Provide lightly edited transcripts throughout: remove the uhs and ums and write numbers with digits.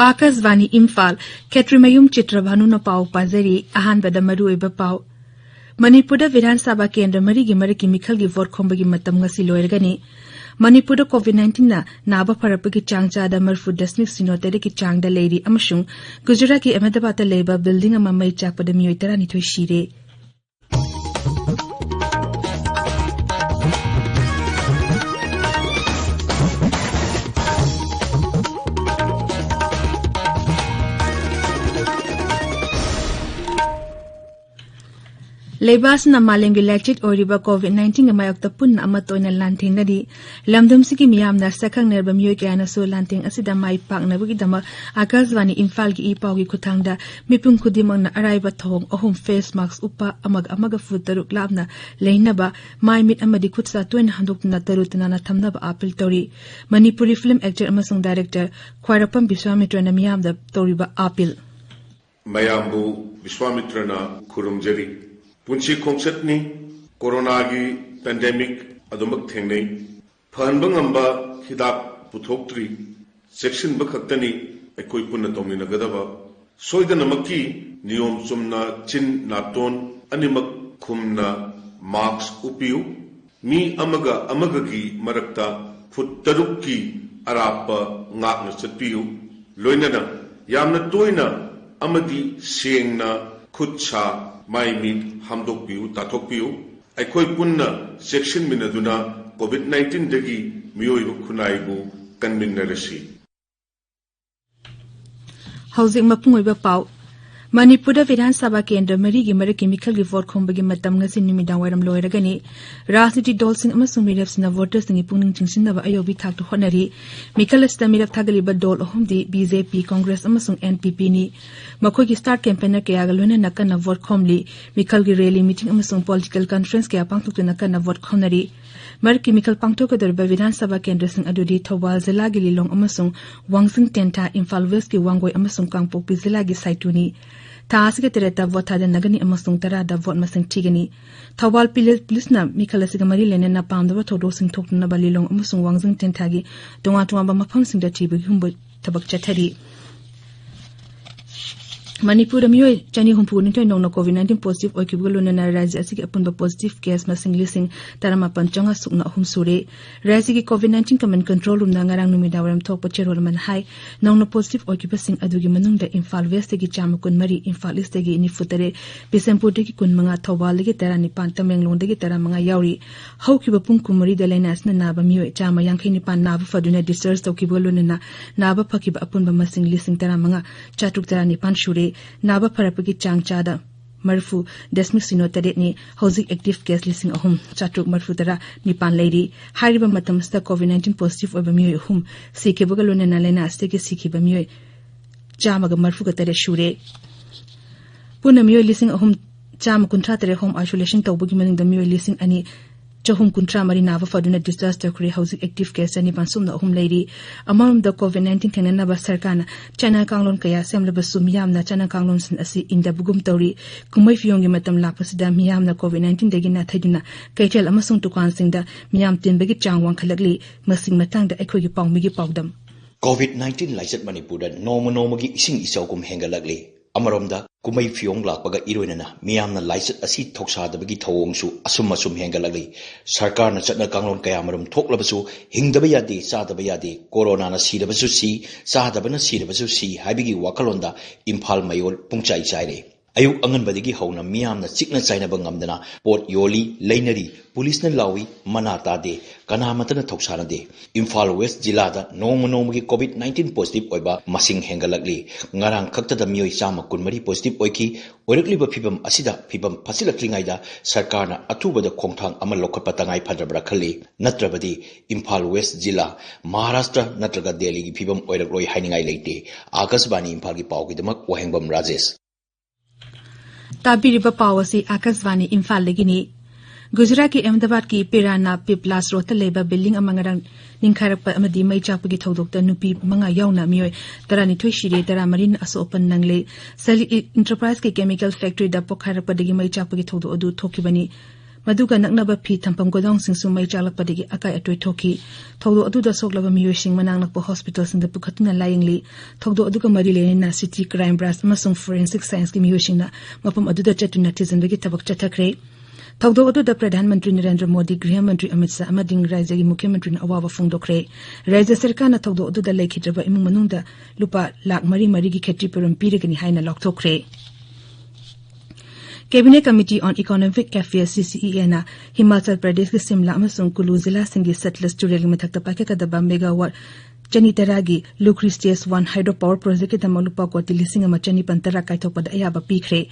Akasvani Imphal, Ketrimayum Chitrabhanu na pau pazari, ahan bada maru eba pau. Manipura Vidhan Sabha Kendra Marigi Mariki Mikhal gi vote khombagi matam ngasi loirgani. Manipura COVID-19 na naba parapagi changcha da marfu dasmik sinotere ki changda lady amashung, Gujarat ki Ahmedabad leba building ama mai chakpada miyoitara nitoi shire. Lebas na malengi lechit oriba COVID-19 nga mayok tapun na amatoy na lanting na di. Lamdam siki miyam na sakang nerba miyoy kaya na so lanting asida may pak na bugidama Akasvani Imphal ki ipaw ki kutangda mipung kudimang na aray batong ohum face mask upa amaga food taruk lab na lain na ba may mit amadikut sa tuwan handok na tarut na natamna ba apil tori. Manipuri film actor amasong director Kwairapam Biswamitra na miyam da tori ba apil. Mayambu Biswamitra na kurumjari. Punchi konseptni corona gi pandemic adumak thengnei phanbang amba hidak puthoktri section ba khaktani ekoi punna tongni nagadaba soida namaki niyom sumna chin naton animak khumna mask upiu mi amaga gi marakta phut taruk ki arapa ngakna chatpiu loinana yamna toina amadi sengna khutcha Mai mit hamdok piu tathok piu aikoi punna section minaduna COVID-19 dagi miyoi khunai bu kanminarasi Housing mapungoi ba pau Manipura Vidhan Sabha Kendra Marigi Mariki Mikhal gi vote khombagi matam ngasi numidang wairam loiragani Rajniti dolsing amasung mirap sina voters ngi pungning chingsinaba ayobi thaktu honari Mikhal asta mirap thagali ba dol ohumdi BJP Congress amasung NPP ni makhoi gi start campaigner kaya galona nakana vote khomli Mikhal gi rally meeting amasung political conference kaya pangthuktu nakana vote khomnari Mariki Mikhal pangthok kadar ba Vidhan Sabha Kendra sing adudi Thawal zila gi lilong amasung Wangsing Tenta Imphal West gi Wangoi amasung Kangpok zila gi saituni Taas ke tereta vote ada nagani amasung tara da vote masing tigani. Thawal police na Mikhal asiga mari lene na pamdawa thodo sing thok na balilong amasung Wangsing Tentagi tunga ba mafam sing da tibu humbo tabak chathari. Manipur miyoy chani humpu nitoy nong na COVID-19 positive oikibgulo na rajya asigi apun ba positive case masing lising tarama panchanga sukna hum sure rajya ki COVID-19 command control room na ngarang numidawaram thok pachero man hai nong na positive oikibasing adugi manung da Imphal West gi chamakun mari Imphal East gi ni futare Bisempur gi kun manga Thawal gi tara ni pan Tamenglong gi tara manga yauri haukiba pung kumari da lainas na naba miyoy chama yangkhai ni pan naba faduna discharge tokibgulo na naba phakiba apun ba masing lising tara manga chatuk tara ni pan shure Naba parapagi changchada marfu desmik sino tade ni housing active case lising ahum chatuk marfu tara nipan lady hariba matamsta COVID-19 positive oba miyoy hum sikhe bagalone na lena aste ke sikhi ba miyoy chamaga marfu ka tare shure puna miyoy lising ahum cham kuntra tare home isolation tawbugi maning da miyoy lising ani Chahum kuntra mari nava faduna disaster kure housing active case ani bansum na hum lady among the COVID-19 thanana ba sarkana chana kanglon kaya semla basum yam na chana kanglon sin asi inda bugum tawri kumai fiyong gi matam lapasida miyam na COVID-19 degi na thadina kaitel amasung tukan singda miyam tin bagi changwang khalagli masing matang da ekhoi gi pawmi gi pawdam COVID-19 laisat Manipur da nomo gi ising isawkum hengalagli amaromda kumai fiong lakpaga iroinana miyamna laisat asi thoksadabagi thawongsu asum hengalagli sarkar na chatna kanglon kaya marum thoklabasu hingdaba yade sadaba yade corona na sidabasu si sadaba na sidabasu si habigi wakalonda Imphal mayol pungchai chaire ayuk anganbadigi hauna miyamna chikna chaina bangamdana pot yoli leinari police na lawi manata de kanamatana thoksana de Imphal West jila da nomo gi COVID-19 positive oiba masing hengalagli ngarang khakta da miyoi chama kunmari positive oiki oirakli ba phibam asida phibam fasilaklingai da sarkar na athuba da khongthang ama lokhatpa tangai phadrabra khali natrabadi Imphal West jila Maharashtra natraga Delhi gi phibam oirakloi hainingai leite Akasvani Imphal gi pawgi damak wahengbam Rajesh Tabiriba Pawasi Akasvani Imphal legini Gujarat ki Ahmedabad ki Pirana Piplas Rota leba building amangarang ningkharap amadi mai chapagi thodokta nupi manga yauna miyoy tarani thoi shire tara marin aso open nangle Sali Enterprise ki chemical factory da pokharap dagi mai chapagi thodo adu thokibani Maduga naknaba phi thampam godong singsu mai chalakpadigi akai atoi thoki thogdo aduda soklaba miyo sing manang nakpa hospital sing da pukhatuna layingli thogdo aduga mari lenina city crime branch amasung forensic science ki miyo singna mapam aduda chatuna tizandagi tabak chathakre thogdo aduda Pradhan Mantri Narendra Modi Griha Mantri Amit Shah amading Rajya gi Mukhyamantri na awawa phongdokre Rajya Sarkar na thogdo aduda laikhidraba imung manungda lupa lakh mari gi kheti perum pirigani haina lokthokre Cabinet Committee on Economic Affairs CCEA na Himachal Pradesh ki Simla amasung Kulu Zilla Singhi Settlers Turel mathakta pakekadaba megawatt Chanitaragi Lukri Stage 1 hydropower project ki damalupa koti lising ama chani pantara kaithopada ayaba pikre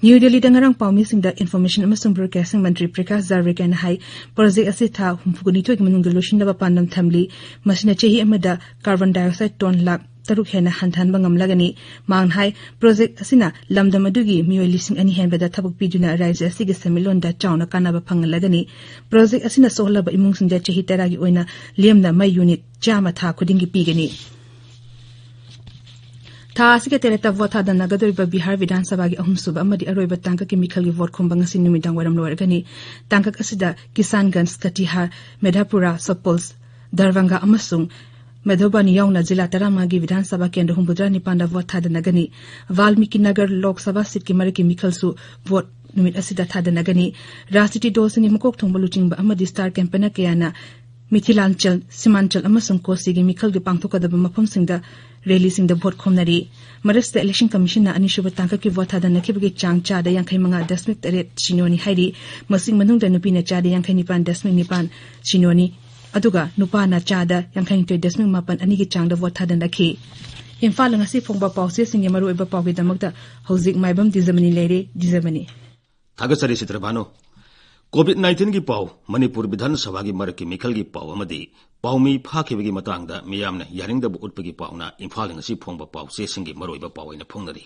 New Delhi dangarang paumi singda information amasung broadcasting Mantri Prakash Javadekar na hai project ase tha humphuguni thoi manungda loshinda pandam thamli masina chehi amada carbon dioxide ton lakh taruk hena hantan bangam lagani mang hai project asina lamdam adugi mioi lising ani henbada thabuk piduna rajya asigi semilonda chauna kanaba phang lagani project asina sohlaba imung singda chehi taragi oina liamna mai unit jama tha khudingi pigani Tha asike tereta votha da nagadoriba Bihar Vidhan Sabha gi ahum suba amadi aroiba tangka ki mikhal gi vote khomba ngasi numidang waram lorgani tangka asida Kisanganj Katihar Medhapura Sopols Darbhanga amasung Madhubani yauna jila tarama gi Vidhan Sabha kendra humbudra nipanda vote thada nagani Valmiki Nagar Lok Sabha sit ki mariki mikhalsu vote numit asida thada nagani Rajniti dolsini mukok thongbaluching ba amadi star campaigner kayana Mithilanchal Simanchal amasung Kosi gi mikhal gi pangthokadaba mafam singda rally singda vote khomnari Maharashtra Election Commission na anishuba tangka ki vote thada nakibagi chang chada 65.8 chinoni hairi masing manungda nupina chada 59.9 chinoni aduga nupana chada 52.8 anigi changda vote thada nakhi Imphal ngasi phongba pause singe maru iba pawgi damakta hojik Maibam Dwijamani leire Dwijamani Thagasari Chitrabhanu COVID-19 की पाव मणिपुर विधानसभा की मरक की मिखल की पाव अमदी पावमी फाखिबगी मतंगदा मियामना यारिंगदबु उत्पगी पावना Imphal ngasi phongba paw se singi maroiba pawaina phongnari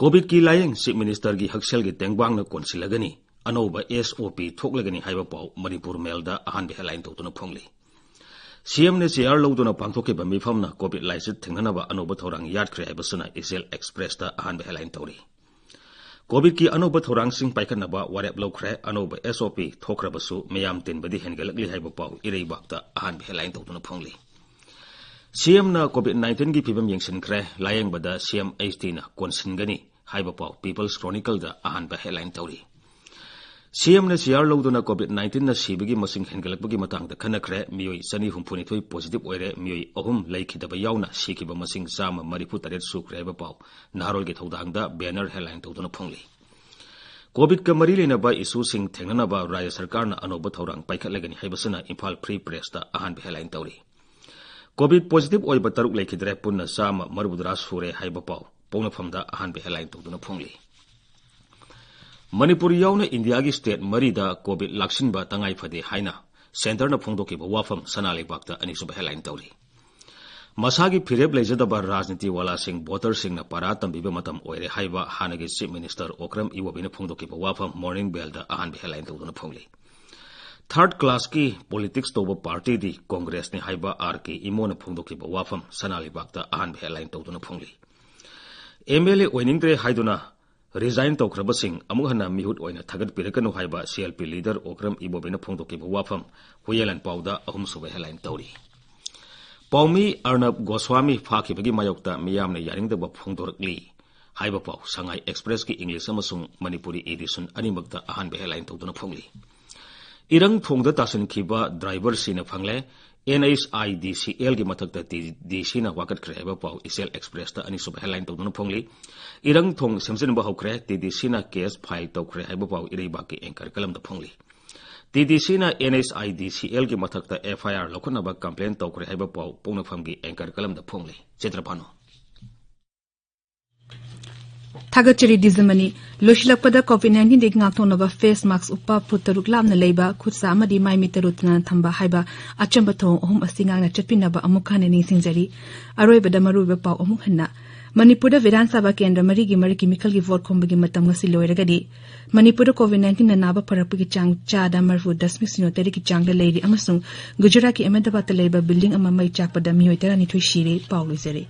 Covid की lying chief minister की हक्सेल की तेंगबांगना कोनसिलगनी अनोबा SOP थोकलगनी हाइबा पाव Manipur मेलदा अहानबे headline तौतुना फोंगली CM ने CR लौदुना पांथोकेबा मिफमना Covid लाइसिट थेंगनबा अनोबा थौरांग यादख्रे हाइबसना Excel express दा अहानबे हेडलाइन तौरी कोविड की अनोबा थौरांगसिंग पाइखनबा वारेप लौख्रे अनोबा SOP थोख्रबसु मयाम तिनबदी हेनगलगली हाइबा पाव इरेबाक्ता अहानबे हेडलाइन तौतुना फोंगली सीएम ना COVID-19 की फिबम यंगसिनख्रे लायंगबदा सीएम HT ना कोनसिनगनी हाइबा पाव पीपल्स क्रॉनिकल दा अहानबा हेडलाइन तौरी सीएम ने सीआर लौदुना COVID-19 ना सीबगी मसिंग हेनगलकबगी मतंगदा खनख्रे मियोई 292 पॉजिटिव ओइरे मियोई अहुम लैखिदबा यावना सीखिबा मसिंग चामा 43 सुख्रे हाइबा पाव नारोल के थौदांगदा बैनर हेडलाइन तौदुना फोंगली कोविड का मरी लेनबा इशू सिंग थेंगनबा राज्य सरकार ना अनोबा थौरांग पाइखटलगनी हाइबसना इम्फाल फ्री प्रेस दा अहानबा हेडलाइन तौरी कोविड पॉजिटिव ओइबा तरुक लैखिद्रे पुन्ना चामा 40 सुरे हाइबा पाव पौनफमदा अहानबा हेडलाइन तौदुना फोंगली मणिपुर यावना इंडिया की स्टेट मरीदा कोविड लाक्सिनबा तंगाई फदे हाइना सेंटर ना फोंदोकेबा वाफम सनालेबाक्ता अनिसुबा हेडलाइन तौरी मसागी फिरेब लेजदबा राजनीति वाला सिंह वोटर सिंह ना पारा तंबिबा मतम ओइरे हाइबा हानगी चीफ मिनिस्टर ओक्रम इवोबिना फोंदोकेबा वाफम मॉर्निंग बेलदा अहानबा हेडलाइन तौदुना फोंगली थर्ड क्लास की पॉलिटिक्स तोबा पार्टी दी कांग्रेस ने हाइबा आरके इमोना फोंदोकेबा वाफम सनालेबाक्ता अहानबा हेडलाइन तौदुना फोंगली MLA ओइनिंग्रे हाइदुना रिजाइन तौख्रबसिंग अमुहना मिहुत ओइना थगत पिरकनु हाइबा CLP लीडर ओक्रम इबोबेना फोंदोकेबा वाफम हुयेलन पाउदा अहुम सुबे हेडलाइन तौरी पाउमी अर्नब गोस्वामी फाखिबगी मायोक्ता मियामना यारिंगदबा फोंदोरकली हाइबा पाउ संगाई एक्सप्रेस की इंग्लिश अमसुंग मणिपुरी एडिशन अनिमक्ता अहानबे हेडलाइन तौदुना फोंगली इरंग थोंगदा तासनखिबा ड्राइवर सिना फंगले NHIDCL की मथकता DC ना वाकट खरे हाइबा पाउ इसेल एक्सप्रेस ता अनिसुब हेडलाइन तौदुना फोंगली इरंग थोंग सेमसिनबा हौख्रे TDC ना केस फाइल तौख्रे हाइबा पाउ इरेबा की एंकर कलमदा फोंगली TDC ना NHIDCL की मथकता FIR लखनबा कंप्लेन तौख्रे हाइबा पाउ पौनफम की एंकर कलमदा फोंगली Chitrabhanu Thagachari Dwijamani Loshilakpada COVID-19 ding ngakthonaba face mask upa phutaruk lamna leiba khutsa amadi mai mitarutna thamba haiba achamba thong ohum asingangna chatpinaba amukhane ningsingjari aroibada maruba paw amuk hanna Manipur Vidhan Sabha Kendra marigi mikhal gi vote khombagi matam ngasi loiragadi Manipur COVID-19 na naba parapagi chang chada marfu 10 ki chang da leiri amasung Gujarat ki Ahmedabad leiba building ama mai chakpada mihoitara ni thoi shire paw loizare